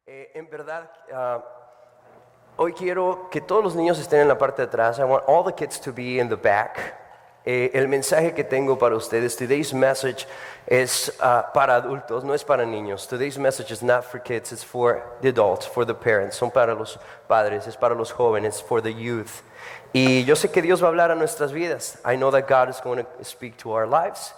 En verdad, hoy quiero que todos los niños estén en la parte de atrás. I want all the kids to be in the back. El mensaje que tengo para ustedes, today's message es para adultos, no es para niños. Today's message is not for kids, it's for the adults, for the parents. Son para los padres, es para los jóvenes, for the youth. Y yo sé que Dios va a hablar a nuestras vidas. I know that God is going to speak to our lives.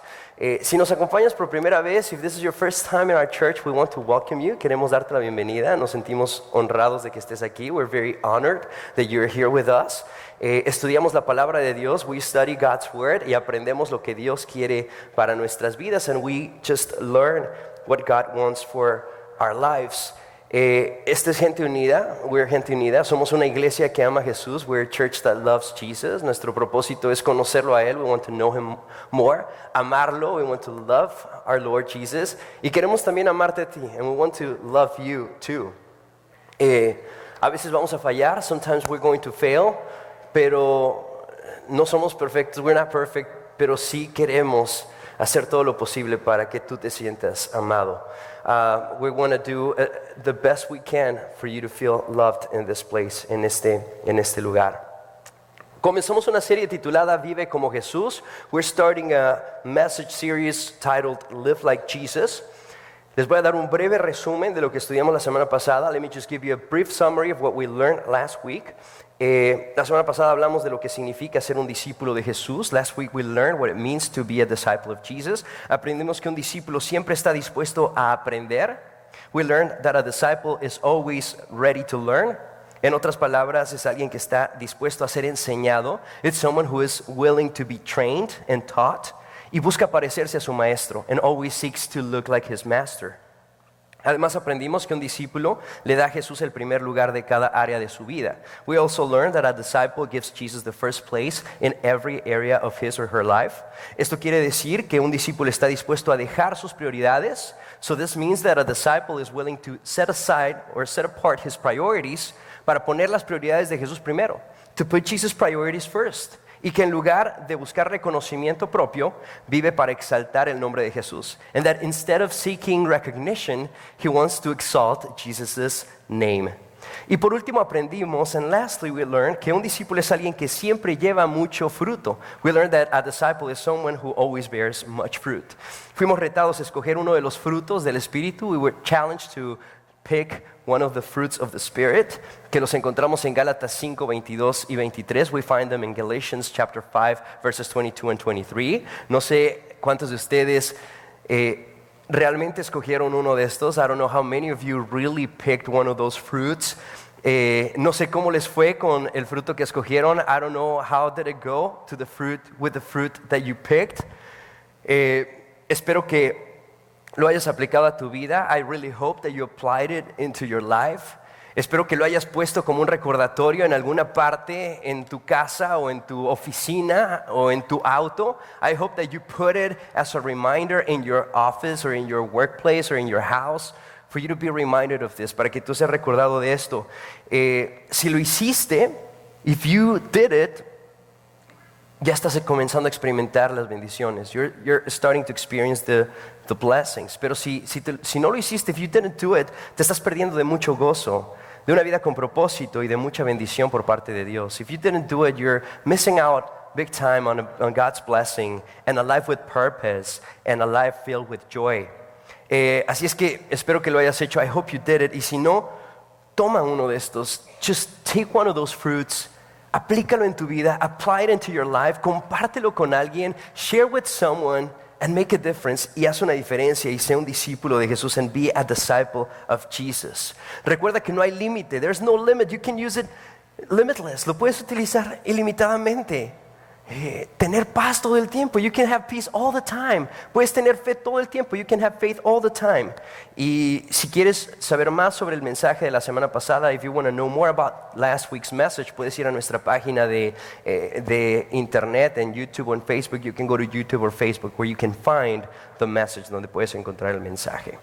Si nos acompañas por primera vez, if this is your first time in our church, we want to welcome you. Queremos darte la bienvenida. Nos sentimos honrados de que estés aquí. We're very honored that you're here with us. Estudiamos la palabra de Dios. We study God's word y aprendemos lo que Dios quiere para nuestras vidas. And we just learn what God wants for our lives. Esta es Gente Unida, we're Gente Unida, somos una iglesia que ama a Jesús, we're a church that loves Jesus. Nuestro propósito es conocerlo a Él, we want to know Him more, amarlo, we want to love our Lord Jesus, y queremos también amarte a ti, and we want to love you too. A veces vamos a fallar, sometimes we're going to fail, pero no somos perfectos, we're not perfect, pero sí queremos hacer todo lo posible para que tú te sientas amado. We want to do the best we can for you to feel loved in this place, en este lugar. Comenzamos una serie titulada Vive como Jesús. We're starting a message series titled Live Like Jesus. Les voy a dar un breve resumen de lo que estudiamos la semana pasada. Let me just give you a brief summary of what we learned last week. La semana pasada hablamos de lo que significa ser un discípulo de Jesús. Last week we learned what it means to be a disciple of Jesus. Aprendimos que un discípulo siempre está dispuesto a aprender. We learned that a disciple is always ready to learn. En otras palabras, es alguien que está dispuesto a ser enseñado. It's someone who is willing to be trained and taught. Y busca parecerse a su maestro, and always seeks to look like his master. Además aprendimos que un discípulo le da a Jesús el primer lugar de cada área de su vida. We also learned that a disciple gives Jesus the first place in every area of his or her life. Esto quiere decir que un discípulo está dispuesto a dejar sus prioridades. So this means that a disciple is willing to set aside or set apart his priorities para poner las prioridades de Jesús primero. To put Jesus' priorities first. Y que en lugar de buscar reconocimiento propio, vive para exaltar el nombre de Jesús. And that instead of seeking recognition, he wants to exalt Jesus' name. Y por último aprendimos, and lastly we learned, que un discípulo es alguien que siempre lleva mucho fruto. We learned that a disciple is someone who always bears much fruit. Fuimos retados a escoger uno de los frutos del Espíritu. We were challenged to pick one of the fruits of the Spirit, que los encontramos en Gálatas 5, 22 y 23. We find them in Galatians chapter 5, verses 22 and 23. No sé cuántos de ustedes realmente escogieron uno de estos. I don't know how many of you really picked one of those fruits. No sé cómo les fue con el fruto que escogieron. I don't know how did it go to the fruit with the fruit that you picked. Espero que lo hayas aplicado a tu vida. I really hope that you applied it into your life. Espero que lo hayas puesto como un recordatorio en alguna parte en tu casa o en tu oficina o en tu auto. I hope that you put it as a reminder in your office or in your workplace or in your house for you to be reminded of this, para que tú seas recordado de esto. Si lo hiciste, if you did it, ya estás comenzando a experimentar las bendiciones. You're starting to experience the blessings. Pero si no lo hiciste, if you didn't do it, te estás perdiendo de mucho gozo, de una vida con propósito y de mucha bendición por parte de Dios. If you didn't do it, you're missing out big time on God's blessing and a life with purpose and a life filled with joy. Así es que espero que lo hayas hecho. I hope you did it. Y si no, toma uno de estos. Just take one of those fruits. Aplícalo en tu vida, apply it into your life, compártelo con alguien, share with someone and make a difference y haz una diferencia y sea un discípulo de Jesús and be a disciple of Jesus. Recuerda que no hay límite, there's no limit, you can use it limitless, lo puedes utilizar ilimitadamente. Tener paz todo el tiempo, you can have peace all the time. Puedes tener fe todo el tiempo, you can have faith all the time. Y si quieres saber más sobre el mensaje de la semana pasada, if you want to know more about last week's message, puedes ir a nuestra página de internet, en YouTube o en Facebook. You can go to YouTube or Facebook where you can find the message, donde puedes encontrar el mensaje.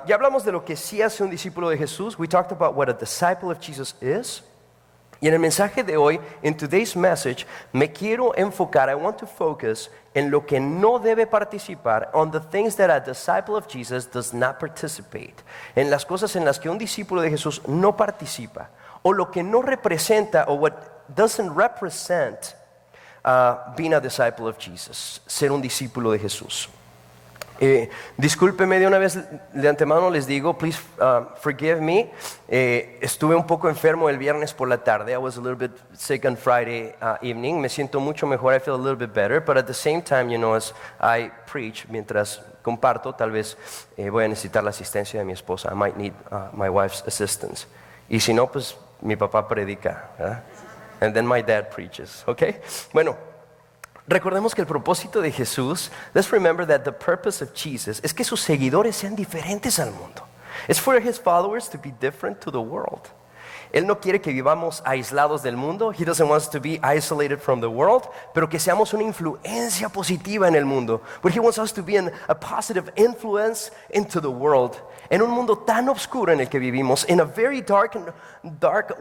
Ya hablamos de lo que sí hace un discípulo de Jesús. We talked about what a disciple of Jesus is. Y en el mensaje de hoy, in today's message, me quiero enfocar, I want to focus en lo que no debe participar, on the things that a disciple of Jesus does not participate. En las cosas en las que un discípulo de Jesús no participa, o lo que no representa, o what doesn't represent being a disciple of Jesus, ser un discípulo de Jesús. Discúlpeme de una vez de antemano, les digo, please forgive me. Estuve un poco enfermo el viernes por la tarde. I was a little bit sick on Friday evening. Me siento mucho mejor. I feel a little bit better. But at the same time, you know, as I preach, mientras comparto, tal vez voy a necesitar la asistencia de mi esposa. I might need my wife's assistance. Y si no, pues mi papá predica, ¿verdad? And then my dad preaches, okay? Bueno, recordemos que el propósito de Jesús, let's remember that the purpose of Jesus es que sus seguidores sean diferentes al mundo. It's for his followers to be different to the world. Él no quiere que vivamos aislados del mundo. He doesn't want us to be isolated from the world, pero que seamos una influencia positiva en el mundo. But he wants us to be a positive influence into the world. En un mundo tan oscuro en el que vivimos, in a very dark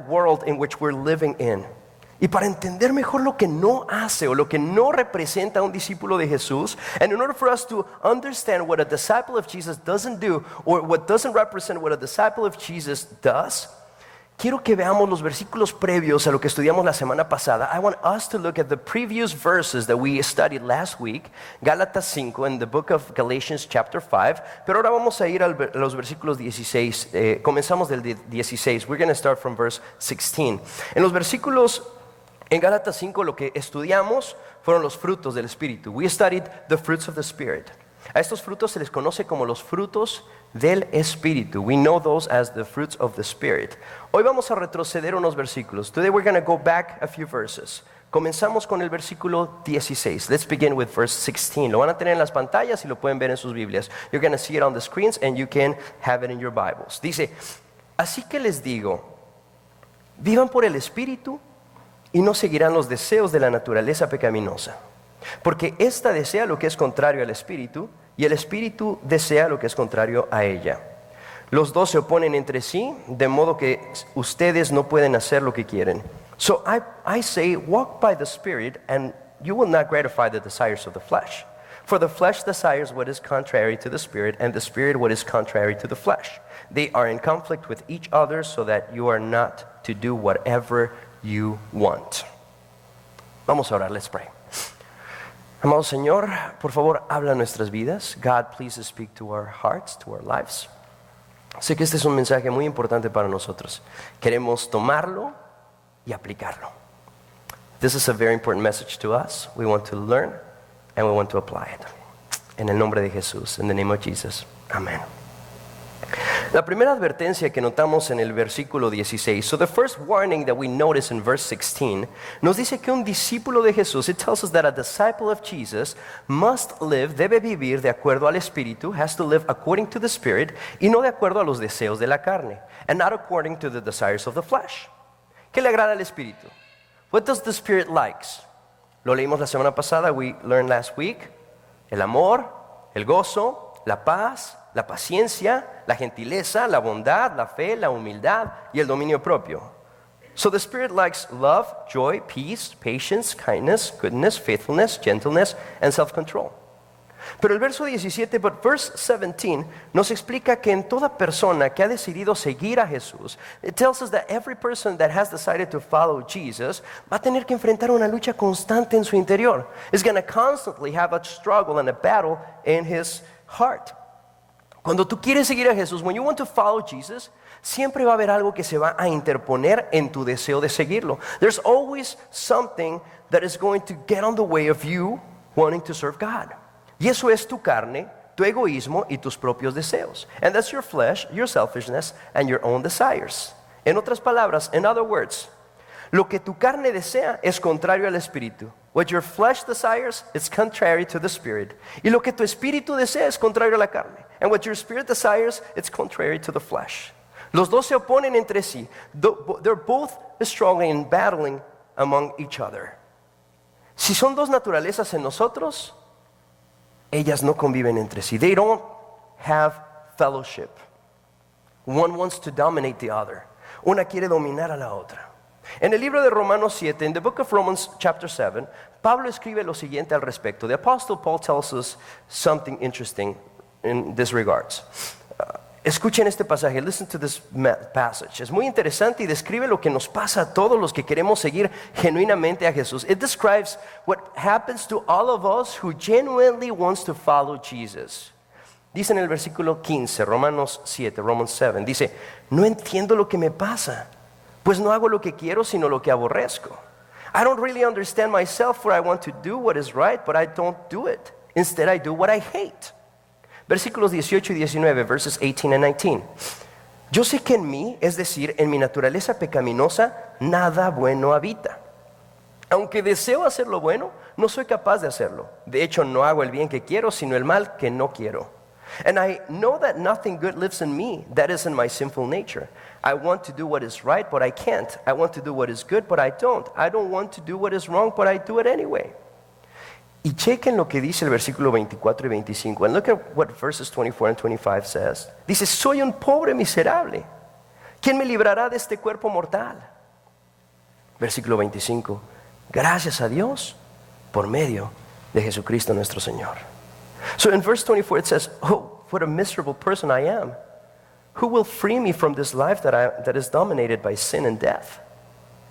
world in which we're living in. Y para entender mejor lo que no hace o lo que no representa a un discípulo de Jesús, and in order for us to understand what a disciple of Jesus doesn't do, or what doesn't represent what a disciple of Jesus does, quiero que veamos los versículos previos a lo que estudiamos la semana pasada. I want us to look at the previous verses that we studied last week, Gálatas 5, in the book of Galatians chapter 5, pero ahora vamos a ir a los versículos 16, comenzamos del 16, we're going to start from verse 16. En los versículos en Gálatas 5 lo que estudiamos fueron los frutos del Espíritu. We studied the fruits of the Spirit. A estos frutos se les conoce como los frutos del Espíritu. We know those as the fruits of the Spirit. Hoy vamos a retroceder unos versículos. Today we're going to go back a few verses. Comenzamos con el versículo 16. Let's begin with verse 16. Lo van a tener en las pantallas y lo pueden ver en sus Biblias. You're going to see it on the screens and you can have it in your Bibles. Dice, así que les digo, vivan por el Espíritu y no seguirán los deseos de la naturaleza pecaminosa. Porque ésta desea lo que es contrario al Espíritu, y el Espíritu desea lo que es contrario a ella. Los dos se oponen entre sí, de modo que ustedes no pueden hacer lo que quieren. So I say, walk by the Spirit, and you will not gratify the desires of the flesh. For the flesh desires what is contrary to the Spirit, and the Spirit what is contrary to the flesh. They are in conflict with each other, so that you are not to do whatever you want. Vamos a orar, let's pray. Amado Señor, por favor, habla a nuestras vidas. God, please speak to our hearts, to our lives. Sé que este es un mensaje muy importante para nosotros. Queremos tomarlo y aplicarlo. This is a very important message to us. We want to learn and we want to apply it. En el nombre de Jesús, in the name of Jesus. Amen. La primera advertencia que notamos en el versículo 16, so the first warning that we notice in verse 16, nos dice que un discípulo de Jesús, it tells us that a disciple of Jesus must live, debe vivir de acuerdo al Espíritu, has to live according to the Spirit, y no de acuerdo a los deseos de la carne, and not according to the desires of the flesh. ¿Qué le agrada al Espíritu? What does the Spirit likes? Lo leímos la semana pasada, we learned last week, el amor, el gozo, la paz, la paciencia, la gentileza, la bondad, la fe, la humildad y el dominio propio. So the Spirit likes love, joy, peace, patience, kindness, goodness, faithfulness, gentleness, and self-control. Pero el verso 17, but verse 17, nos explica que en toda persona que ha decidido seguir a Jesús, it tells us that every person that has decided to follow Jesus va a tener que enfrentar una lucha constante en su interior. Is going to constantly have a struggle and a battle in his heart. Cuando tú quieres seguir a Jesús, when you want to follow Jesus, siempre va a haber algo que se va a interponer en tu deseo de seguirlo. There's always something that is going to get on the way of you wanting to serve God. Y eso es tu carne, tu egoísmo y tus propios deseos. And that's your flesh, your selfishness, and your own desires. En otras palabras, in other words, lo que tu carne desea es contrario al Espíritu. What your flesh desires is contrary to the Spirit. Y lo que tu espíritu desea es contrario a la carne. And what your spirit desires, it's contrary to the flesh. Los dos se oponen entre sí. They're both struggling and battling among each other. Si son dos naturalezas en nosotros, ellas no conviven entre sí. They don't have fellowship. One wants to dominate the other. Una quiere dominar a la otra. En el libro de Romanos 7, in the book of Romans chapter 7, Pablo escribe lo siguiente al respecto. The Apostle Paul tells us something interesting in this regards. Escuchen este pasaje, listen to this passage. Es muy interesante y describe lo que nos pasa a todos los que queremos seguir genuinamente a Jesús. It describes what happens to all of us who genuinely wants to follow Jesus. Dice en el versículo 15, Romans 7, dice, no entiendo lo que me pasa, pues no hago lo que quiero, sino lo que aborrezco. I don't really understand myself, for I want to do what is right, but I don't do it. Instead, I do what I hate. Versículos 18 y 19, verses 18 and 19. Yo sé que en mí, es decir, en mi naturaleza pecaminosa, nada bueno habita. Aunque deseo hacer lo bueno, no soy capaz de hacerlo. De hecho, no hago el bien que quiero, sino el mal que no quiero. And I know that nothing good lives in me, that is in my sinful nature. I want to do what is right, but I can't. I want to do what is good, but I don't. I don't want to do what is wrong, but I do it anyway. Y chequen lo que dice el versículo 24 y 25. And look at what verses 24 and 25 says. Dice, soy un pobre miserable. ¿Quién me librará de este cuerpo mortal? Versículo 25. Gracias a Dios por medio de Jesucristo nuestro Señor. So in verse 24 it says, oh, what a miserable person I am. Who will free me from this life that is dominated by sin and death?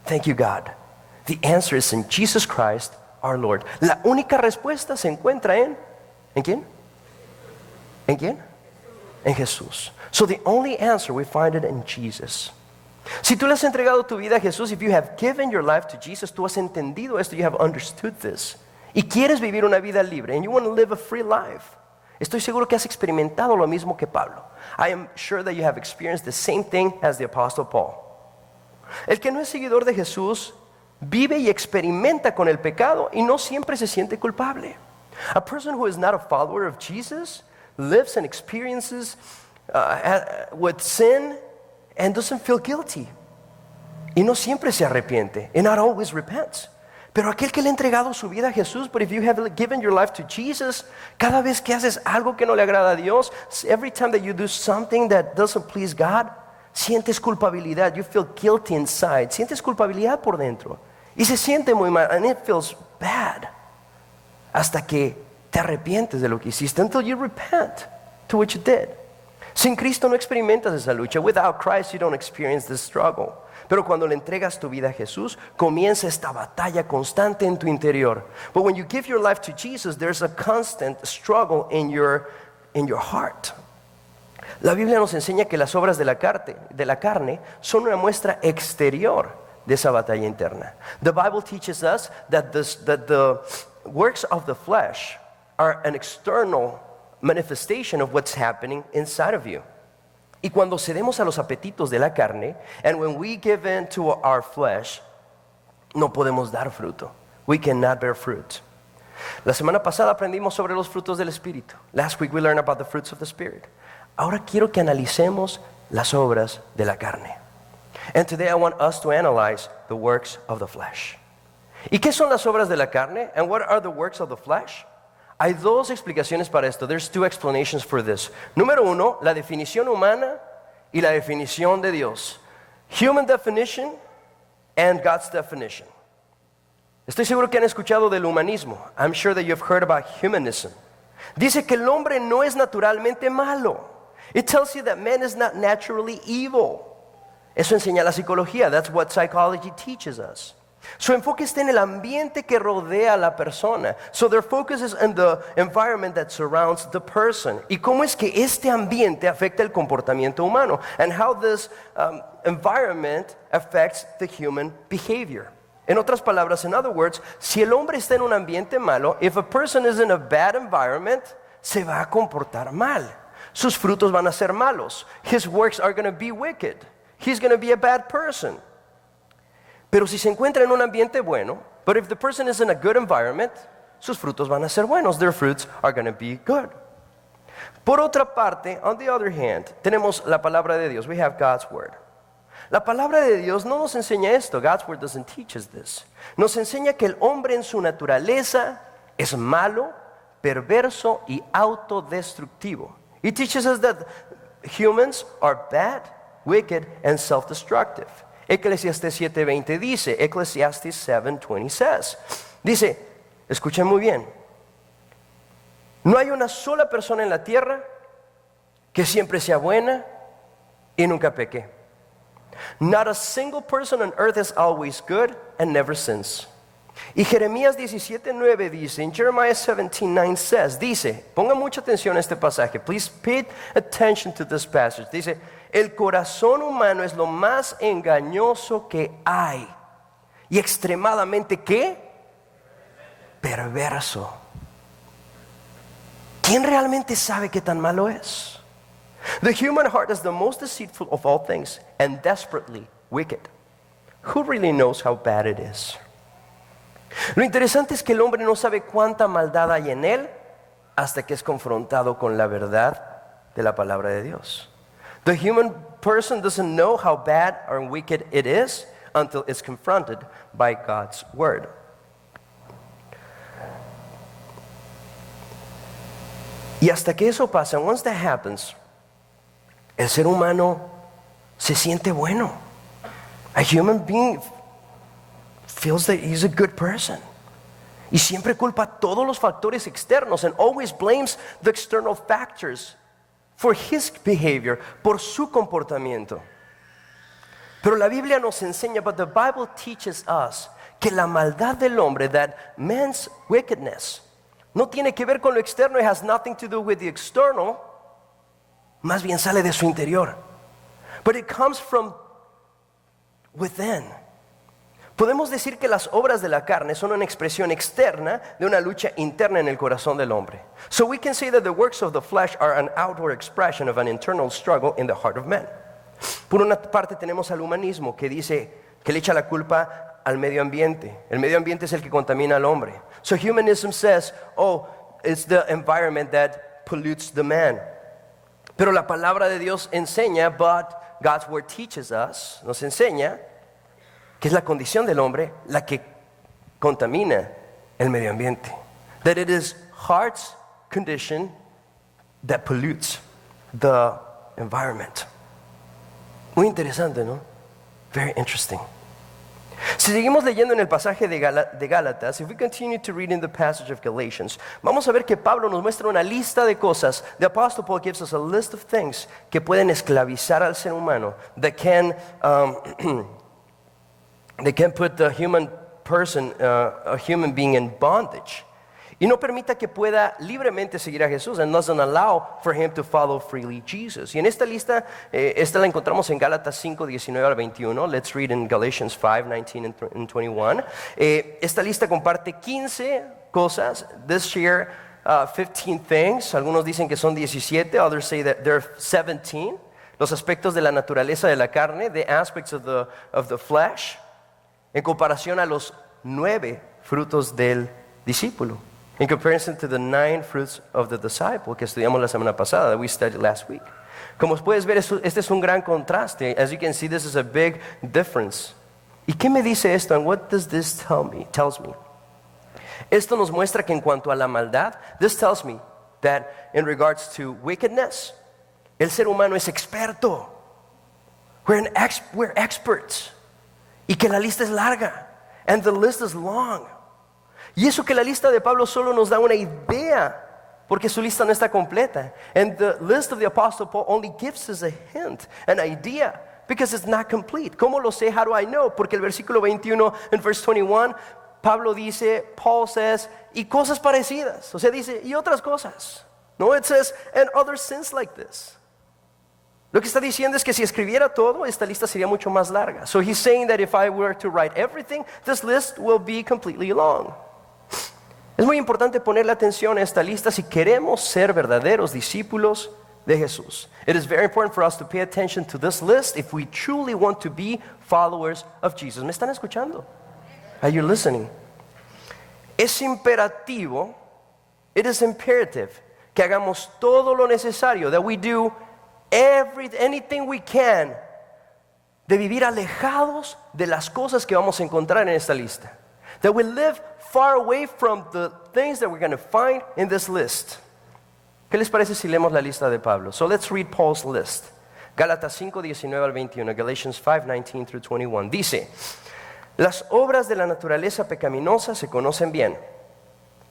Thank you, God. The answer is in Jesus Christ, our Lord. La única respuesta se encuentra ¿en quién? ¿En quién? En Jesús. So the only answer, we find it in Jesus. Si tú le has entregado tu vida a Jesús, if you have given your life to Jesus, tú has entendido esto, you have understood this. Y quieres vivir una vida libre, and you want to live a free life. Estoy seguro que has experimentado lo mismo que Pablo. I am sure that you have experienced the same thing as the Apostle Paul. El que no es seguidor de Jesús vive y experimenta con el pecado y no siempre se siente culpable. A person who is not a follower of Jesus lives and experiences with sin and doesn't feel guilty. Y no siempre se arrepiente, and not always repents. Pero aquel que le ha entregado su vida a Jesús, but if you have given your life to Jesus, cada vez que haces algo que no le agrada a Dios, every time that you do something that doesn't please God, sientes culpabilidad, you feel guilty inside, sientes culpabilidad por dentro. Y se siente muy mal, and it feels bad. Hasta que te arrepientes de lo que hiciste, until you repent to what you did. Sin Cristo no experimentas esa lucha. Without Christ you don't experience this struggle. Pero cuando le entregas tu vida a Jesús, comienza esta batalla constante en tu interior. But when you give your life to Jesus, there's a constant struggle in your heart. La Biblia nos enseña que las obras de la carne son una muestra exterior de esa batalla interna. The Bible teaches us that the works of the flesh are an external manifestation of what's happening inside of you. Y cuando cedemos a los apetitos de la carne, and when we give in to our flesh, no podemos dar fruto. We cannot bear fruit. La semana pasada aprendimos sobre los frutos del Espíritu. Last week we learned about the fruits of the Spirit. Ahora quiero que analicemos las obras de la carne. And today I want us to analyze the works of the flesh. ¿Y qué son las obras de la carne? And what are the works of the flesh? Hay dos explicaciones para esto. There's two explanations for this. Número uno, la definición humana y la definición de Dios. Human definition and God's definition. Estoy seguro que han escuchado del humanismo. I'm sure that you've heard about humanism. Dice que el hombre no es naturalmente malo. It tells you that man is not naturally evil. Eso enseña la psicología. That's what psychology teaches us. Su enfoque está en el ambiente que rodea a la persona. So their focus is in the environment that surrounds the person. Y cómo es que este ambiente afecta el comportamiento humano. And how this environment affects the human behavior. En otras palabras, in other words, si el hombre está en un ambiente malo, if a person is in a bad environment, se va a comportar mal. Sus frutos van a ser malos. His works are going to be wicked. He's going to be a bad person. Pero si se encuentra en un ambiente bueno, but if the person is in a good environment, sus frutos van a ser buenos. Their fruits are going to be good. Por otra parte, on the other hand, tenemos la palabra de Dios. We have God's word. La palabra de Dios no nos enseña esto. God's word doesn't teach us this. Nos enseña que el hombre en su naturaleza es malo, perverso y autodestructivo. It teaches us that humans are bad, wicked, and self-destructive. Eclesiastés 7:20 dice, Ecclesiastes 7:20 says, dice, escuchen muy bien, no hay una sola persona en la tierra que siempre sea buena y nunca peque. Not a single person on earth is always good and never sins. Y Jeremías 17:9 dice, en Jeremiah 17:9 says, dice, ponga mucha atención a este pasaje, please pay attention to this passage. Dice, el corazón humano es lo más engañoso que hay y extremadamente, ¿qué? Perverso. ¿Quién realmente sabe qué tan malo es? The human heart is the most deceitful of all things and desperately wicked. Who really knows how bad it is? Lo interesante es que el hombre no sabe cuánta maldad hay en él hasta que es confrontado con la verdad de la palabra de Dios. The human person doesn't know how bad or wicked it is until it's confronted by God's word. Y hasta que eso pasa, once that happens, el ser humano se siente bueno. A human being feels that he's a good person. Y siempre culpa todos los factores externos and always blames the external factors for his behavior, por su comportamiento. Pero la Biblia nos enseña, but the Bible teaches us, que la maldad del hombre, that man's wickedness, no tiene que ver con lo externo, it has nothing to do with the external, más bien sale de su interior. But it comes from within. Podemos decir que las obras de la carne son una expresión externa de una lucha interna en el corazón del hombre. So we can say that the works of the flesh are an outward expression of an internal struggle in the heart of man. Por una parte tenemos al humanismo que dice que le echa la culpa al medio ambiente. El medio ambiente es el que contamina al hombre. So humanism says, oh, it's the environment that pollutes the man. Pero la palabra de Dios enseña, but God's word teaches us, nos enseña que es la condición del hombre la que contamina el medio ambiente. That it is heart's condition that pollutes the environment. Muy interesante, ¿no? Very interesting. Si seguimos leyendo en el pasaje de Gálatas, if we continue to read in the passage of Galatians, vamos a ver que Pablo nos muestra una lista de cosas. The Apostle Paul gives us a list of things que pueden esclavizar al ser humano, that can put the human person, a human being in bondage. Y no permita que pueda libremente seguir a Jesús, and doesn't allow for him to follow freely Jesus. Y en esta lista, esta la encontramos en Gálatas 5, 19 al 21. Let's read in Galatians 5, 19 and 21. Esta lista comparte 15 cosas. This share 15 things. Algunos dicen que son 17, others say that there are 17. Los aspectos de la naturaleza de la carne, the aspects of the flesh, en comparación a los 9 frutos del discípulo. In comparison to the 9 fruits of the disciple que estudiamos la semana pasada, that we studied last week. Como puedes ver, este es un gran contraste. As you can see, this is a big difference. ¿Y qué me dice esto? And what does this tells me? Esto nos muestra que en cuanto a la maldad, this tells me that in regards to wickedness, el ser humano es experto. We're experts. Y que la lista es larga. And the list is long. Y eso que la lista de Pablo solo nos da una idea, porque su lista no está completa. And the list of the Apostle Paul only gives us a hint, an idea, because it's not complete. ¿Cómo lo sé? How do I know? Porque el versículo 21, en verse 21, Pablo dice, Paul says, y cosas parecidas. O sea, dice, y otras cosas. No, it says, and other sins like this. Lo que está diciendo es que si escribiera todo, esta lista sería mucho más larga. So he's saying that if I were to write everything, this list will be completely long. Es muy importante ponerle atención a esta lista si queremos ser verdaderos discípulos de Jesús. It is very important for us to pay attention to this list if we truly want to be followers of Jesus. ¿Me están escuchando? Are you listening? Es imperativo, it is imperative, que hagamos todo lo necesario, that we do anything we can, de vivir alejados de las cosas que vamos a encontrar en esta lista. That we live far away from the things that we're going to find in this list. ¿Qué les parece si leemos la lista de Pablo? So let's read Paul's list. Gálatas 5:19 al 21, Galatians 5:19 through 21. Dice, las obras de la naturaleza pecaminosa se conocen bien: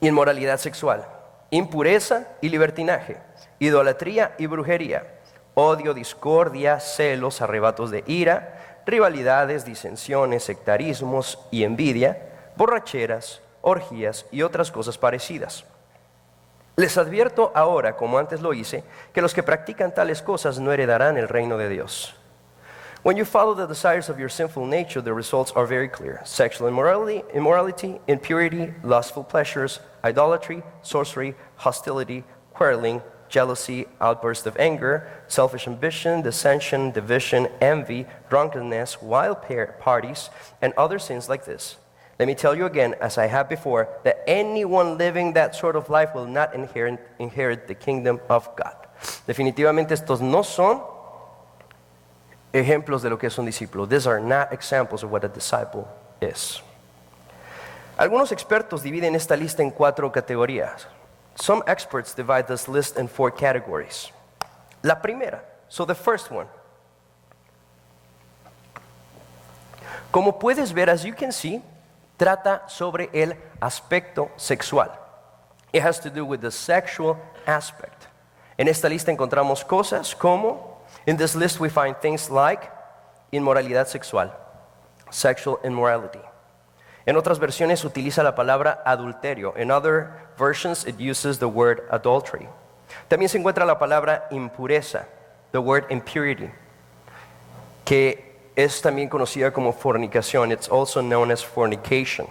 inmoralidad sexual, impureza y libertinaje, idolatría y brujería, odio, discordia, celos, arrebatos de ira, rivalidades, disensiones, sectarismos y envidia, borracheras, orgías y otras cosas parecidas. Les advierto ahora, como antes lo hice, que los que practican tales cosas no heredarán el reino de Dios. When you follow the desires of your sinful nature, the results are very clear: sexual immorality, impurity, lustful pleasures, idolatry, sorcery, hostility, quarreling, jealousy, outburst of anger, selfish ambition, dissension, division, envy, drunkenness, wild parties, and other sins like this. Let me tell you again, as I have before, that anyone living that sort of life will not inherit the kingdom of God. Definitivamente estos no son ejemplos de lo que es un discípulo. These are not examples of what a disciple is. Algunos expertos dividen esta lista en 4 categorías. Some experts divide this list in 4 categories. La primera, so the first one. Como puedes ver, as you can see, trata sobre el aspecto sexual. It has to do with the sexual aspect. En esta lista encontramos cosas como, in this list we find things like inmoralidad sexual, sexual immorality. En otras versiones utiliza la palabra adulterio. In other versions it uses the word adultery. También se encuentra la palabra impureza, the word impurity, que es también conocida como fornicación. It's also known as fornication.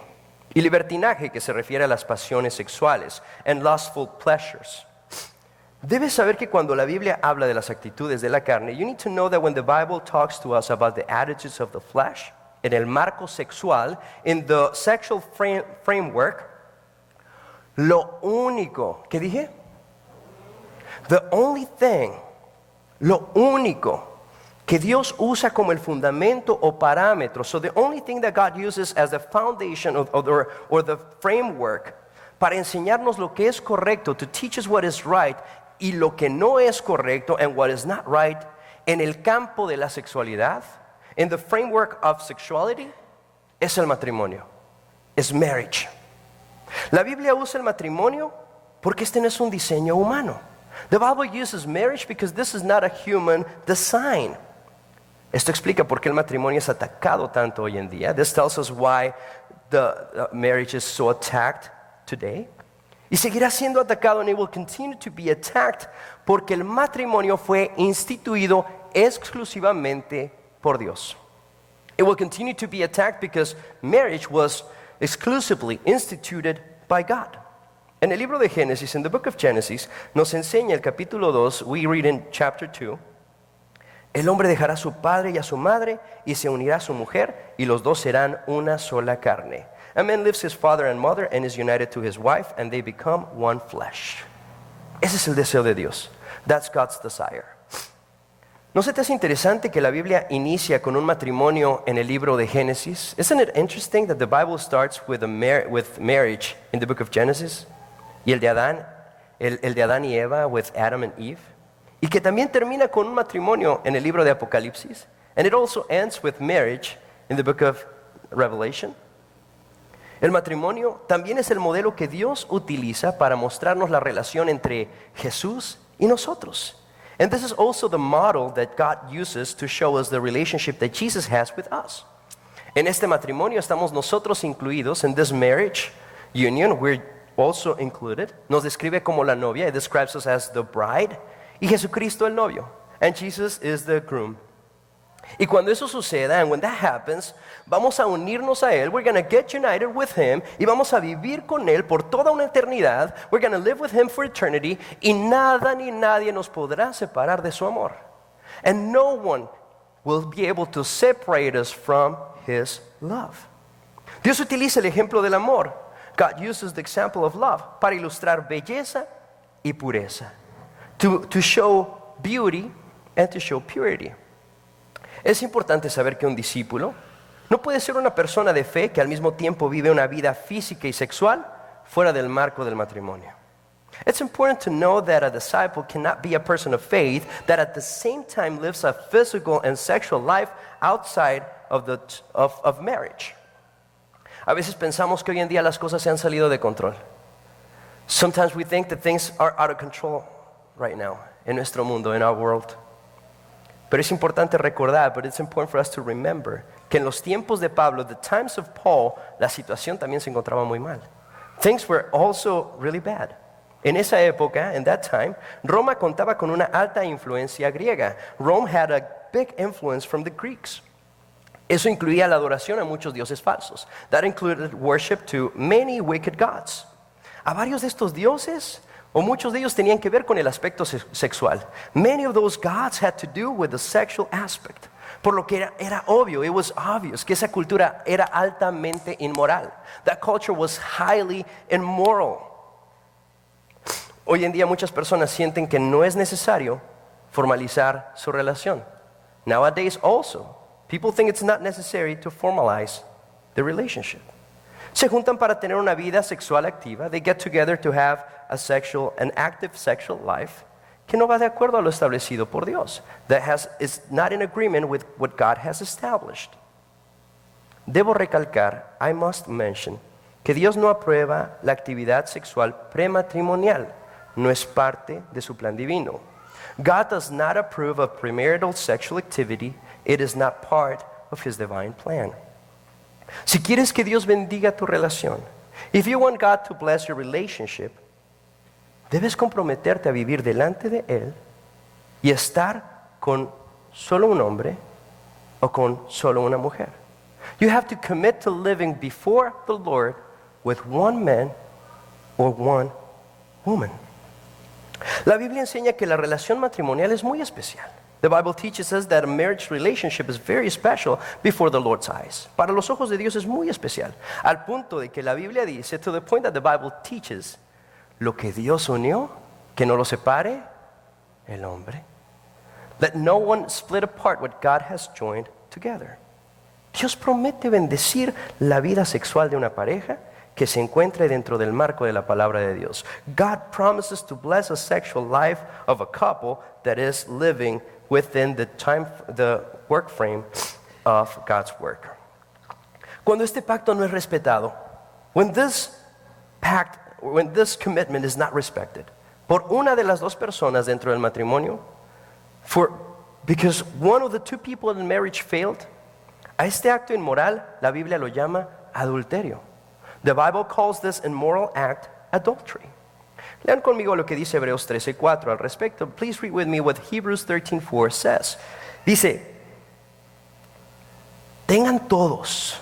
Y libertinaje, que se refiere a las pasiones sexuales, and lustful pleasures. Debes saber que cuando la Biblia habla de las actitudes de la carne, you need to know that when the Bible talks to us about the attitudes of the flesh, en el marco sexual, in the sexual framework, lo único, ¿qué dije? The only thing, lo único que Dios usa como el fundamento o parámetro, so the only thing that God uses as the foundation or the framework para enseñarnos lo que es correcto, to teach us what is right, y lo que no es correcto, and what is not right, en el campo de la sexualidad, in the framework of sexuality, es el matrimonio, es marriage. La Biblia usa el matrimonio porque este no es un diseño humano. The Bible uses marriage because this is not a human design. Esto explica por qué el matrimonio es atacado tanto hoy en día. This tells us why the marriage is so attacked today. Y seguirá siendo atacado, and it will continue to be attacked, porque el matrimonio fue instituido exclusivamente por Dios. It will continue to be attacked because marriage was exclusively instituted by God. En el libro de Génesis, in the book of Genesis, nos enseña el capítulo 2, we read in chapter 2, el hombre dejará a su padre y a su madre y se unirá a su mujer y los dos serán una sola carne. A man leaves his father and mother and is united to his wife and they become one flesh. Ese es el deseo de Dios. That's God's desire. ¿No se te hace interesante que la Biblia inicia con un matrimonio en el libro de Génesis? Isn't it interesting that the Bible starts with marriage in the book of Genesis? Y el de Adán y Eva, with Adam and Eve. Y que también termina con un matrimonio en el libro de Apocalipsis. And it also ends with marriage in the book of Revelation. El matrimonio también es el modelo que Dios utiliza para mostrarnos la relación entre Jesús y nosotros. And this is also the model that God uses to show us the relationship that Jesus has with us. En este matrimonio estamos nosotros incluidos. In this marriage union, we're also included. Nos describe como la novia. It describes us as the bride. Y Jesucristo el novio. And Jesus is the groom. Y cuando eso suceda, and when that happens, vamos a unirnos a Él. We're going to get united with Him. Y vamos a vivir con Él por toda una eternidad. We're going to live with Him for eternity. Y nada ni nadie nos podrá separar de su amor. And no one will be able to separate us from His love. Dios utiliza el ejemplo del amor. God uses the example of love para ilustrar belleza y pureza. To show beauty and to show purity. Es importante saber que un discípulo no puede ser una persona de fe que al mismo tiempo vive una vida física y sexual fuera del marco del matrimonio. It's important to know that a disciple cannot be a person of faith that at the same time lives a physical and sexual life outside of marriage. A veces pensamos que hoy en día las cosas se han salido de control. Sometimes we think that things are out of control right now en nuestro mundo, in our world. Pero es importante recordar, but it's important for us to remember, que en los tiempos de Pablo, the times of Paul, la situación también se encontraba muy mal. Things were also really bad. En esa época, in that time, Roma contaba con una alta influencia griega. Rome had a big influence from the Greeks. Eso incluía la adoración a muchos dioses falsos. That included worship to many wicked gods. A varios de estos dioses, o muchos de ellos tenían que ver con el aspecto sexual. Many of those gods had to do with the sexual aspect. Por lo que era obvio, it was obvious, que esa cultura era altamente inmoral. That culture was highly immoral. Hoy en día muchas personas sienten que no es necesario formalizar su relación. Nowadays also, people think it's not necessary to formalize the relationship. Se juntan para tener una vida sexual activa. They get together to have an active sexual life que no va de acuerdo a lo establecido por Dios. Is not in agreement with what God has established. Debo recalcar, I must mention, que Dios no aprueba la actividad sexual prematrimonial. No es parte de su plan divino. God does not approve of premarital sexual activity. It is not part of His divine plan. Si quieres que Dios bendiga tu relación, if you want God to bless your relationship, debes comprometerte a vivir delante de Él y estar con solo un hombre o con solo una mujer. You have to commit to living before the Lord with one man or one woman. La Biblia enseña que la relación matrimonial es muy especial. The Bible teaches us that a marriage relationship is very special before the Lord's eyes. Para los ojos de Dios es muy especial. Al punto de que la Biblia dice, to the point that the Bible teaches, lo que Dios unió, que no lo separe el hombre. Let no one split apart what God has joined together. Dios promete bendecir la vida sexual de una pareja que se encuentre dentro del marco de la palabra de Dios. God promises to bless a sexual life of a couple that is living within the work frame of God's work. Cuando este pacto no es respetado, when this commitment is not respected, por una de las dos personas dentro del matrimonio, because one of the two people in marriage failed, a este acto inmoral la Biblia lo llama adulterio. The Bible calls this immoral act adultery. Lean conmigo lo que dice Hebreos 13:4 al respecto. Please read with me what Hebrews 13:4 says. Dice, tengan todos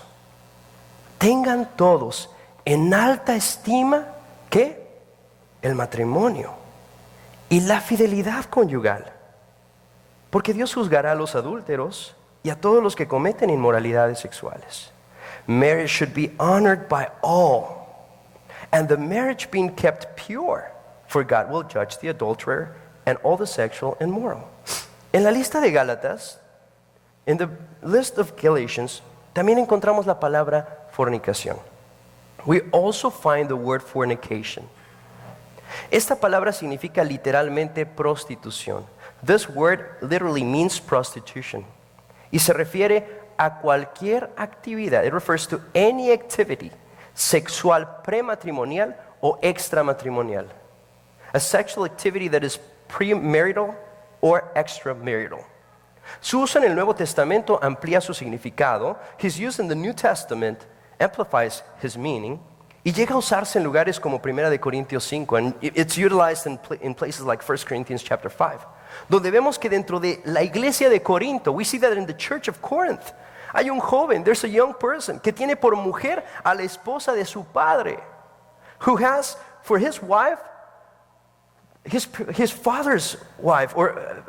en alta estima, ¿qué? El matrimonio y la fidelidad conyugal. Porque Dios juzgará a los adúlteros y a todos los que cometen inmoralidades sexuales. Marriage should be honored by all, and the marriage being kept pure, for God will judge the adulterer and all the sexual immoral. En la lista de Gálatas, in the list of Galatians, también encontramos la palabra fornicación. We also find the word fornication. Esta palabra significa literalmente prostitución. This word literally means prostitution. Y se refiere a cualquier actividad. It refers to any activity sexual prematrimonial o extramatrimonial. A sexual activity that is premarital or extramarital. Su uso en el Nuevo Testamento amplía su significado. His use in the New Testament amplifies his meaning. Y llega a usarse en lugares como 1 Corintios 5, and it's utilized in places like 1 Corinthians chapter 5, donde vemos que dentro de la iglesia de Corinto, we see that in the church of Corinth, hay un joven, there's a young person, que tiene por mujer a la esposa de su padre, who has for his wife, his father's wife, or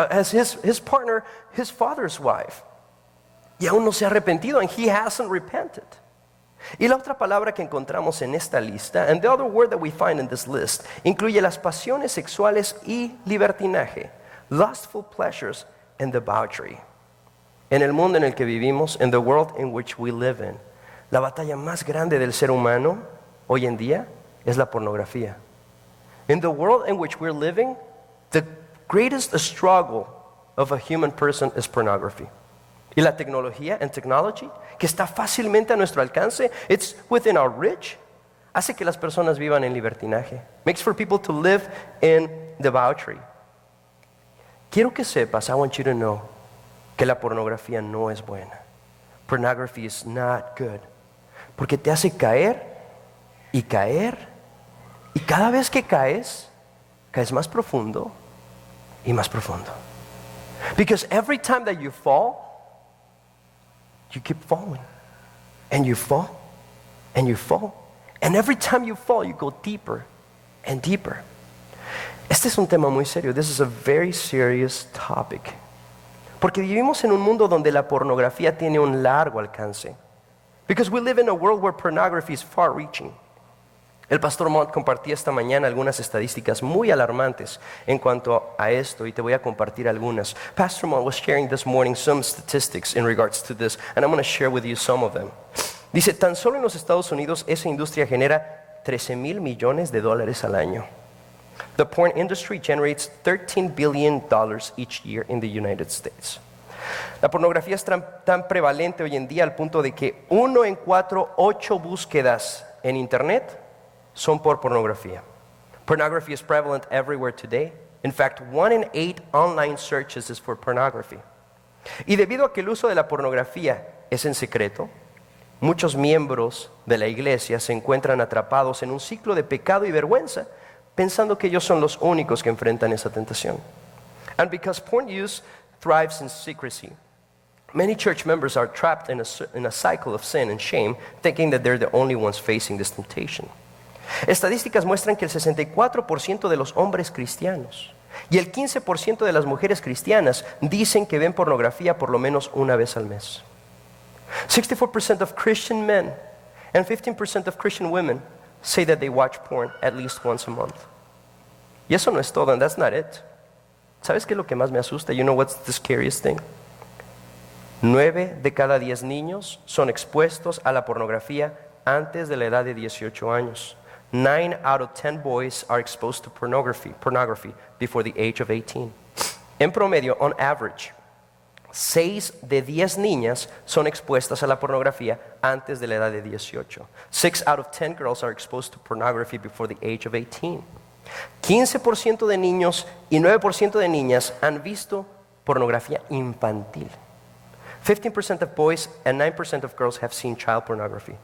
as his partner, his father's wife. Y aún no se ha arrepentido, and he hasn't repented. Y la otra palabra que encontramos en esta lista, and the other word that we find in this list, incluye las pasiones sexuales y libertinaje, lustful pleasures and debauchery. En el mundo en el que vivimos, in the world in which we live in, la batalla más grande del ser humano hoy en día es la pornografía. In the world in which we're living, the greatest struggle of a human person is pornography. Y la tecnología and technology, que está fácilmente a nuestro alcance, it's within our reach, hace que las personas vivan en libertinaje. Makes for people to live in debauchery. Quiero que sepas, I want you to know, que la pornografía no es buena. Pornography is not good. Porque te hace caer y caer. Y cada vez que caes, caes más profundo y más profundo. Because every time that you fall, you keep falling. And you fall. And you fall. And every time you fall, you go deeper and deeper. Este es un tema muy serio. This is a very serious topic. Porque vivimos en un mundo donde la pornografía tiene un largo alcance. Because we live in a world where pornography is far-reaching. El pastor Mont compartía esta mañana algunas estadísticas muy alarmantes en cuanto a esto, y te voy a compartir algunas. Pastor Mont was sharing this morning some statistics in regards to this, and I'm going to share with you some of them. Dice, tan solo en los Estados Unidos esa industria genera $13,000 millones al año. The porn industry generates $13 billion each year in the United States. La pornografía es tan prevalente hoy en día al punto de que 1 en 8 búsquedas en internet son por pornografía. Pornography is prevalent everywhere today. In fact, 1 in 8 online searches is for pornography. Y debido a que el uso de la pornografía es en secreto, muchos miembros de la iglesia se encuentran atrapados en un ciclo de pecado y vergüenza, pensando que ellos son los únicos que enfrentan esa tentación. And because porn use thrives in secrecy, many church members are trapped in a cycle of sin and shame, thinking that they're the only ones facing this temptation. Estadísticas muestran que el 64% de los hombres cristianos y el 15% de las mujeres cristianas dicen que ven pornografía por lo menos una vez al mes. 64% of Christian men and 15% of Christian women say that they watch porn at least once a month. Y eso no es todo, and that's not it. ¿Sabes qué es lo que más me asusta? You know what's the scariest thing? 9 de cada 10 niños son expuestos a la pornografía antes de la edad de 18 años. 9 out of 10 boys are exposed to pornography before the age of 18. En promedio, on average, 6 de 10 niñas son expuestas a la pornografía antes de la edad de 18. 6 out of 10 girls are exposed to pornography before the age of 18. 15% de niños y 9% de niñas han visto pornografía infantil. 15% of boys and 9% of girls have seen child pornography.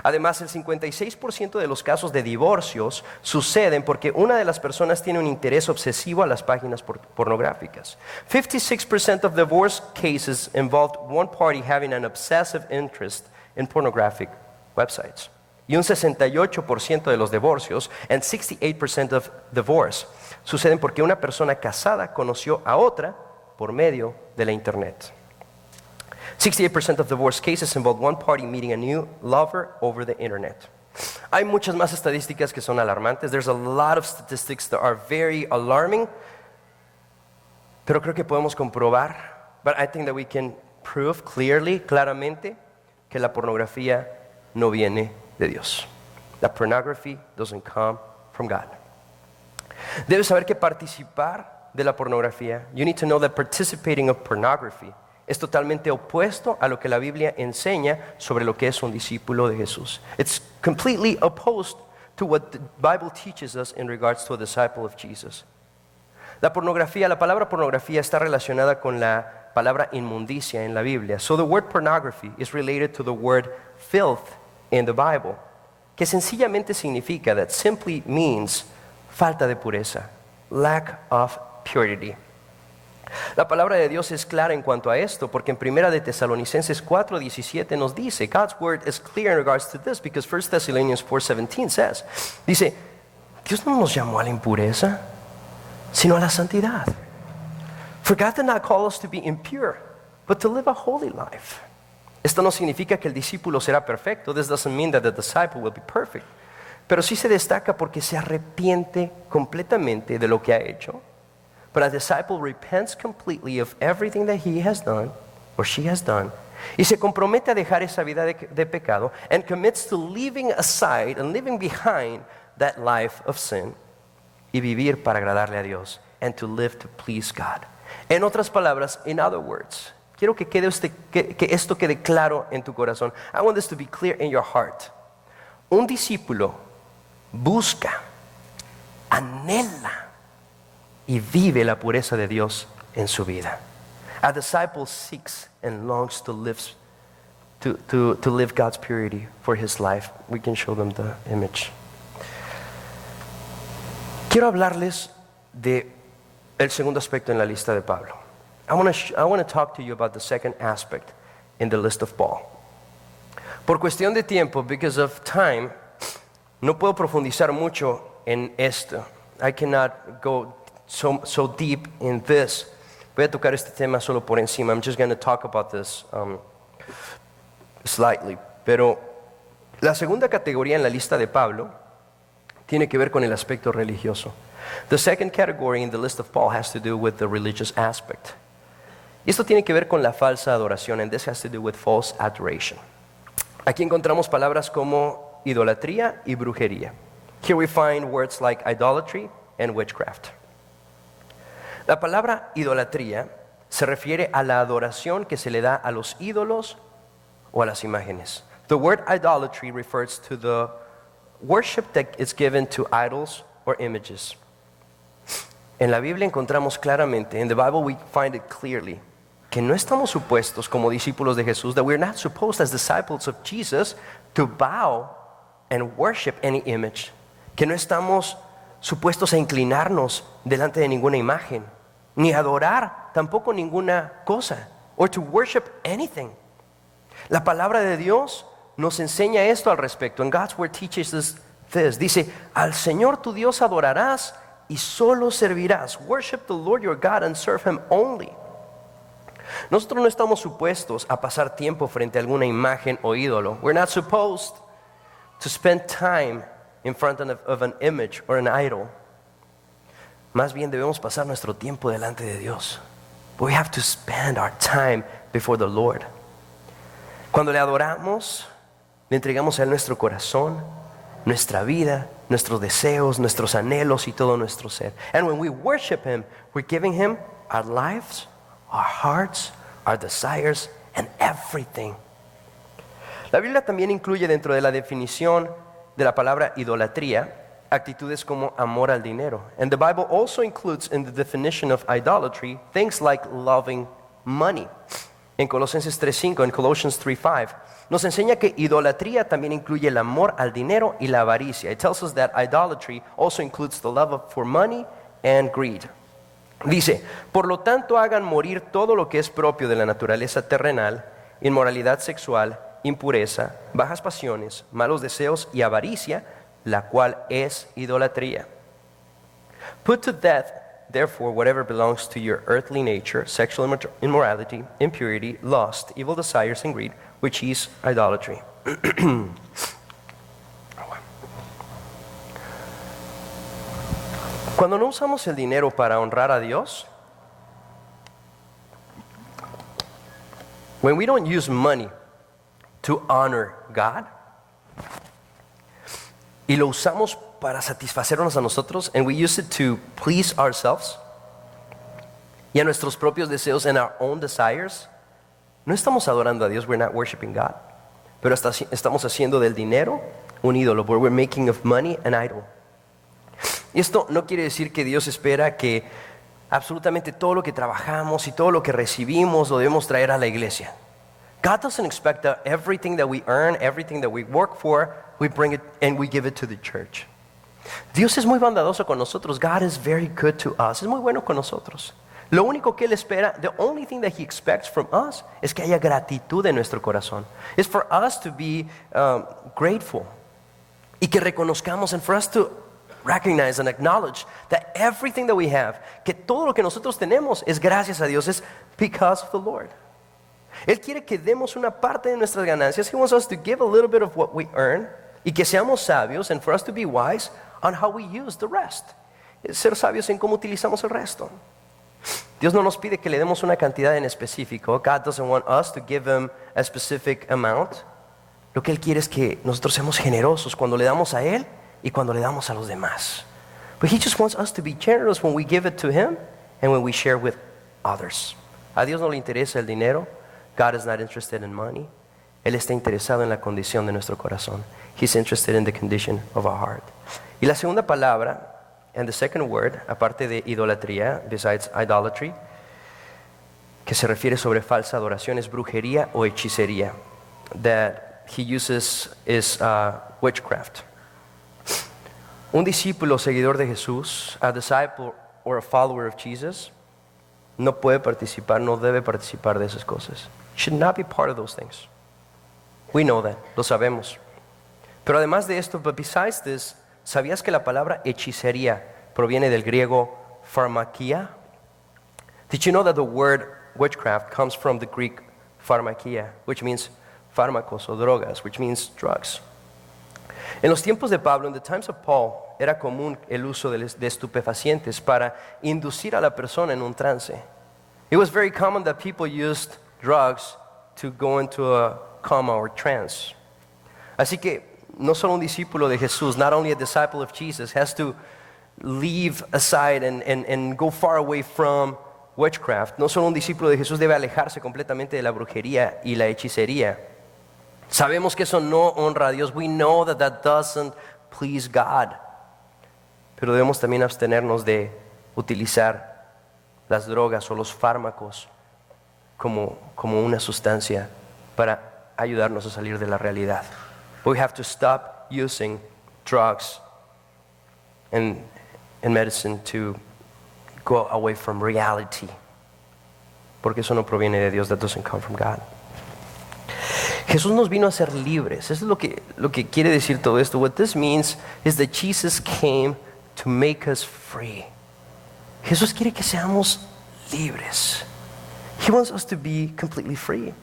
Además, el 56% de los casos de divorcios suceden porque una de las personas tiene un interés obsesivo a las páginas pornográficas. 56% of divorce cases involved one party having an obsessive interest in pornographic websites. Y un 68% de los divorcios, and 68% of divorce, suceden porque una persona casada conoció a otra por medio de la internet. 68% of divorce cases involve one party meeting a new lover over the internet. Hay muchas más estadísticas que son alarmantes. There's a lot of statistics that are very alarming. Pero creo que podemos comprobar, but I think that we can prove claramente, que la pornografía no viene de Dios. That pornography doesn't come from God. Debes saber que participar de la pornografía, you need to know that participating of pornography es totalmente opuesto a lo que la Biblia enseña sobre lo que es un discípulo de Jesús. It's completely opposed to what the Bible teaches us in regards to a disciple of Jesus. La palabra pornografía está relacionada con la palabra inmundicia en la Biblia. So the word pornography is related to the word filth in the Bible, que sencillamente significa, that simply means falta de pureza, lack of purity. La palabra de Dios es clara en cuanto a esto, porque en 1 de Tesalonicenses 4:17 nos dice, God's word is clear in regards to this, because 1 Thessalonians 4:17 says, dice, Dios no nos llamó a la impureza, sino a la santidad. For God did not call us to be impure, but to live a holy life. Esto no significa que el discípulo será perfecto. This doesn't mean that the disciple will be perfect. Pero sí se destaca porque se arrepiente completamente de lo que ha hecho. But a disciple repents completely of everything that he has done or she has done, y se compromete a dejar esa vida de pecado, and commits to leaving aside and leaving behind that life of sin. y vivir para agradarle a Dios. And to live to please God. En otras palabras, in other words, quiero que esto quede claro en tu corazón. I want this to be clear in your heart. Un discípulo busca, anhela y vive la pureza de Dios en su vida. A disciple seeks and longs to live God's purity for his life. We can show them the image. Quiero hablarles de el segundo aspecto en la lista de Pablo. I want to talk to you about the second aspect in the list of Paul. Por cuestión de tiempo, because of time, no puedo profundizar mucho en esto. I cannot go so deep in this. Voy a tocar este tema solo por encima. I'm just going to talk about this slightly. Pero la segunda categoría en la lista de Pablo tiene que ver con el aspecto religioso. The second category in the list of Paul has to do with the religious aspect. Y esto tiene que ver con la falsa adoración, and this has to do with false adoration. Aquí encontramos palabras como idolatría y brujería. Here we find words like idolatry and witchcraft. La palabra idolatría se refiere a la adoración que se le da a los ídolos o a las imágenes. The word idolatry refers to the worship that is given to idols or images. En la Biblia encontramos claramente, in the Bible we find it clearly, que no estamos supuestos como discípulos de Jesús, that we're not supposed as disciples of Jesus to bow and worship any image. Que no estamos supuestos a inclinarnos delante de ninguna imagen, ni adorar tampoco ninguna cosa, or to worship anything. La palabra de Dios nos enseña esto al respecto, and God's word teaches us this. Dice, al Señor tu Dios adorarás y solo servirás. Worship the Lord your God and serve Him only. Nosotros no estamos supuestos a pasar tiempo frente a alguna imagen o ídolo. We're not supposed to spend time in front of an image or an idol. Más bien debemos pasar nuestro tiempo delante de Dios. We have to spend our time before the Lord. Cuando le adoramos, le entregamos a Él nuestro corazón, nuestra vida, nuestros deseos, nuestros anhelos y todo nuestro ser. And when we worship Him, we're giving Him our lives, our hearts, our desires, and everything. La Biblia también incluye dentro de la definición de la palabra idolatría actitudes como amor al dinero. And the Bible also includes in the definition of idolatry things like loving money. En Colosenses 3:5, en Colossians 3:5, nos enseña que idolatría también incluye el amor al dinero y la avaricia. It tells us that idolatry also includes the love for money and greed. Dice, por lo tanto hagan morir todo lo que es propio de la naturaleza terrenal, inmoralidad sexual, impureza, bajas pasiones, malos deseos y avaricia, la cual es idolatría. Put to death, therefore, whatever belongs to your earthly nature, sexual immorality, impurity, lust, evil desires, and greed, which is idolatry. Cuando no usamos el dinero para honrar a Dios, when we don't use money to honor God, y lo usamos para satisfacernos a nosotros, and we use it to please ourselves y a nuestros propios deseos and our own desires, no estamos adorando a Dios, we're not worshiping God, pero estamos haciendo del dinero un ídolo, where we're making of money an idol. Y esto no quiere decir que Dios espera que absolutamente todo lo que trabajamos y todo lo que recibimos lo debemos traer a la iglesia. God doesn't expect that everything that we earn, everything that we work for, we bring it and we give it to the church. Dios es muy bondadoso con nosotros. God is very good to us. Es muy bueno con nosotros. Lo único que Él espera, the only thing that He expects from us, es que haya gratitud en nuestro corazón. It's for us to be grateful. Y que reconozcamos, and for us to recognize and acknowledge that everything that we have, que todo lo que nosotros tenemos es gracias a Dios, es because of the Lord. Él quiere que demos una parte de nuestras ganancias. He wants us to give a little bit of what we earn, y que seamos sabios, and for us to be wise on how we use the rest. Ser sabios en cómo utilizamos el resto. Dios no nos pide que le demos una cantidad en específico. God doesn't want us to give Him a specific amount. Lo que Él quiere es que nosotros seamos generosos cuando le damos a Él y cuando le damos a los demás. But He just wants us to be generous when we give it to Him and when we share with others. A Dios no le interesa el dinero. God is not interested in money. Él está interesado en la condición de nuestro corazón. He's interested in the condition of our heart. Y la segunda palabra, and the second word, aparte de idolatría, besides idolatry, que se refiere sobre falsa adoración, es brujería o hechicería. That he uses is witchcraft. Un discípulo seguidor de Jesús, a disciple or a follower of Jesus, no puede participar, no debe participar de esas cosas. Should not be part of those things. We know that, lo sabemos. Pero además de esto, but besides this, ¿sabías que la palabra hechicería proviene del griego pharmakia? Did you know that the word witchcraft comes from the Greek pharmakia, which means fármacos o drogas, which means drugs? En los tiempos de Pablo, in the times of Paul, era común el uso de estupefacientes para inducir a la persona en un trance. It was very common that people used drugs to go into a coma or trance. Así que no solo un discípulo de Jesús, not only a disciple of Jesus, has to leave aside and go far away from witchcraft. No solo un discípulo de Jesús debe alejarse completamente de la brujería y la hechicería. Sabemos que eso no honra a Dios. We know that that doesn't please God. Pero debemos también abstenernos de utilizar las drogas o los fármacos como una sustancia para ayudarnos a salir de la realidad. We have to stop using drugs and medicine to go away from reality. Porque eso no proviene de Dios. That doesn't come from God. Jesús nos vino a ser libres. Eso es lo que quiere decir todo esto. What this means is that Jesus came to make us free. Jesús quiere que seamos libres. He wants us to be completely free.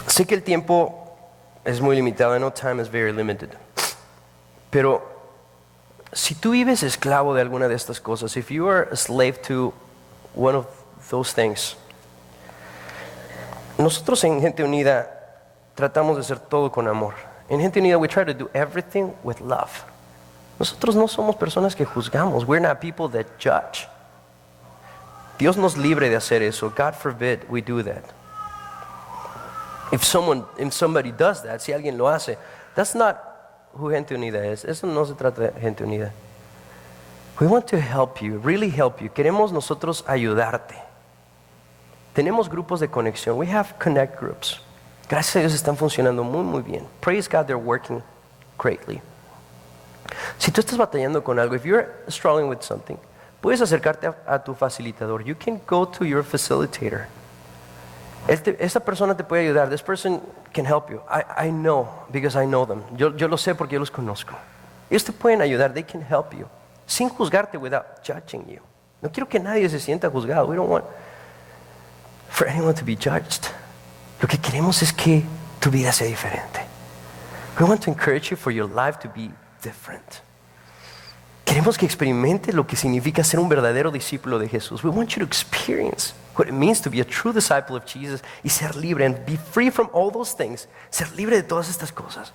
Sé que el tiempo es muy limitado. I know time is very limited. Pero si tú vives esclavo de alguna de estas cosas, if you are a slave to one of those things, nosotros en Gente Unida tratamos de hacer todo con amor. En Gente Unida we try to do everything with love. Nosotros no somos personas que juzgamos. We're not people that judge. Dios nos libre de hacer eso. God forbid we do that. If somebody does that, si alguien lo hace, that's not who Gente Unida es. Eso no se trata de Gente Unida. We want to help you, really help you. Queremos nosotros ayudarte. Tenemos grupos de conexión. We have connect groups. Gracias a Dios están funcionando muy, muy bien. Praise God, they're working greatly. Si tú estás batallando con algo, if you're struggling with something, puedes acercarte a tu facilitador. You can go to your facilitator. Esta persona te puede ayudar. This person can help you. I know because I know them. Yo lo sé porque yo los conozco. Ellos te pueden ayudar. They can help you. Sin juzgarte, without judging you. No quiero que nadie se sienta juzgado. We don't want for anyone to be judged. Lo que queremos es que tu vida sea diferente. We want to encourage you for your life to be different. Queremos que experimente lo que significa ser un verdadero discípulo de Jesús. We want you to experience what it means to be a true disciple of Jesus y ser libre and be free from all those things. Ser libre de todas estas cosas.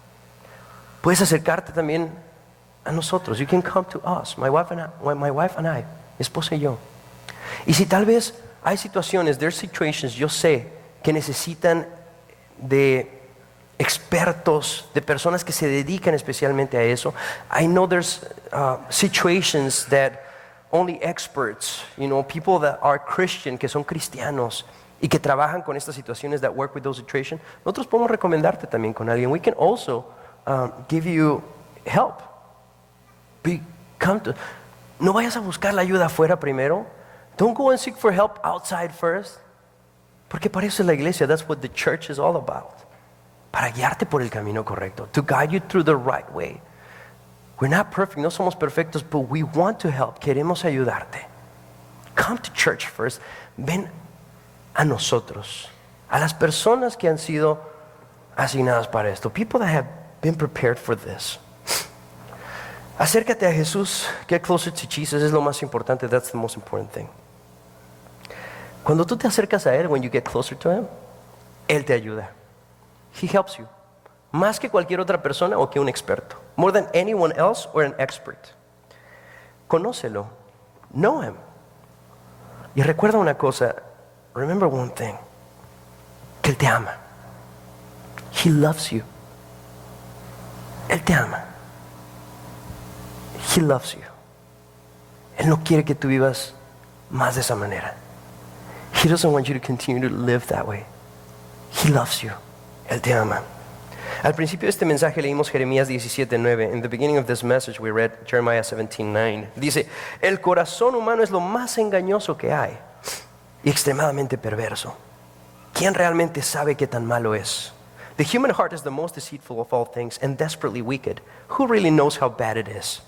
Puedes acercarte también a nosotros. You can come to us, my wife and I, mi esposa y yo. Y si tal vez hay situaciones, there are situations, yo sé, que necesitan de expertos, de personas que se dedican especialmente a eso. I know there's situations that only experts, people that are Christian, que son cristianos y que trabajan con estas situaciones, that work with those situations. Nosotros podemos recomendarte también con alguien. We can also give you help. No vayas a buscar la ayuda afuera primero. Don't go and seek for help outside first. Porque para eso es la iglesia. That's what the church is all about. Para guiarte por el camino correcto. To guide you through the right way. We're not perfect, no somos perfectos, but we want to help. Queremos ayudarte. Come to church first. Ven a nosotros. A las personas que han sido asignadas para esto. People that have been prepared for this. Acércate a Jesús. Get closer to Jesus es lo más importante. That's the most important thing. Cuando tú te acercas a Él, when you get closer to Him, Él te ayuda. He helps you. más que cualquier otra persona o que un experto. More than anyone else or an expert. Conócelo. Know him. Y recuerda una cosa. Remember one thing. Que Él te ama. He loves you. Él te ama. He loves you. Él no quiere que tú vivas más de esa manera. He doesn't want you to continue to live that way. He loves you. Él te ama. Al principio de este mensaje leímos Jeremías 17:9. In the beginning of this message we read Jeremiah 17:9. Dice, el corazón humano es lo más engañoso que hay y extremadamente perverso. ¿Quién realmente sabe qué tan malo es? The human heart is the most deceitful of all things and desperately wicked. Who really knows how bad it is?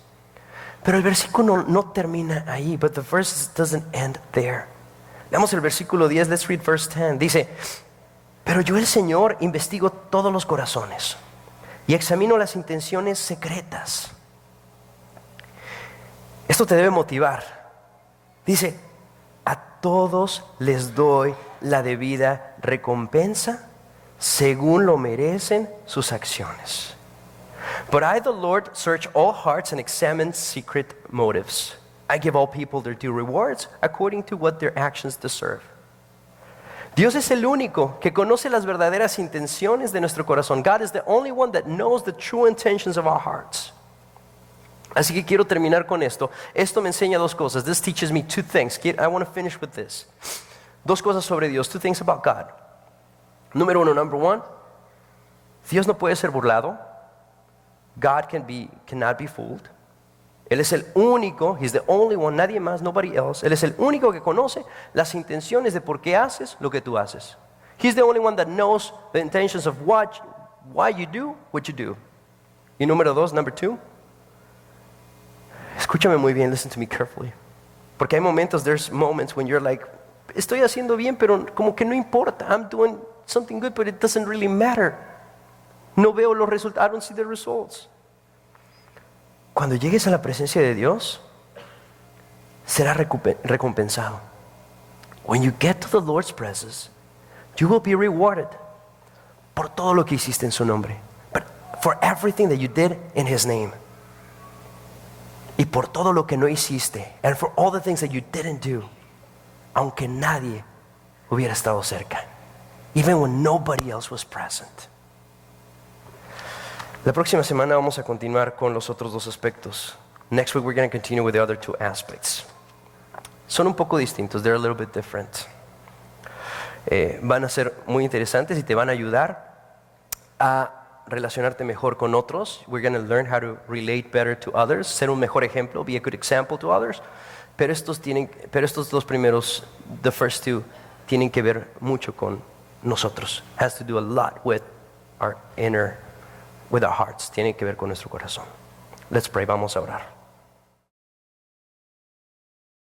Pero el versículo no termina ahí, but the verse doesn't end there. Leamos el versículo 10, let's read verse 10. Dice, pero yo el Señor investigo todos los corazones y examino las intenciones secretas. Esto te debe motivar. Dice, a todos les doy la debida recompensa según lo merecen sus acciones. But I, the Lord, search all hearts and examine secret motives. I give all people their due rewards according to what their actions deserve. Dios es el único que conoce las verdaderas intenciones de nuestro corazón. God is the only one that knows the true intentions of our hearts. Así que quiero terminar con esto. Esto me enseña dos cosas. This teaches me two things. I want to finish with this. Dos cosas sobre Dios. Two things about God. Número uno, number one. Dios no puede ser burlado. God cannot be fooled. Él es el único, He's the only one, nadie más, nobody else. Él es el único que conoce las intenciones de por qué haces lo que tú haces. He's the only one that knows the intentions of why you do what you do. Y número dos, number two. Escúchame muy bien, listen to me carefully. Porque hay momentos, there's moments when you're like, estoy haciendo bien, pero como que no importa. I'm doing something good, but it doesn't really matter. No veo los resultados, I don't see the results. Cuando llegues a la presencia de Dios, será recompensado. When you get to the Lord's presence, you will be rewarded por todo lo que hiciste en su nombre. But for everything that you did in His name. Y por todo lo que no hiciste. And for all the things that you didn't do. Aunque nadie hubiera estado cerca. Even when nobody else was present. La próxima semana vamos a continuar con los otros dos aspectos. Next week we're going to continue with the other two aspects. Son un poco distintos, they're a little bit different. Van a ser muy interesantes y te van a ayudar a relacionarte mejor con otros. We're going to learn how to relate better to others, ser un mejor ejemplo, be a good example to others. Pero estos dos primeros, the first two, tienen que ver mucho con nosotros. Has to do a lot with our hearts. Tiene que ver con nuestro corazón. Let's pray, vamos a orar.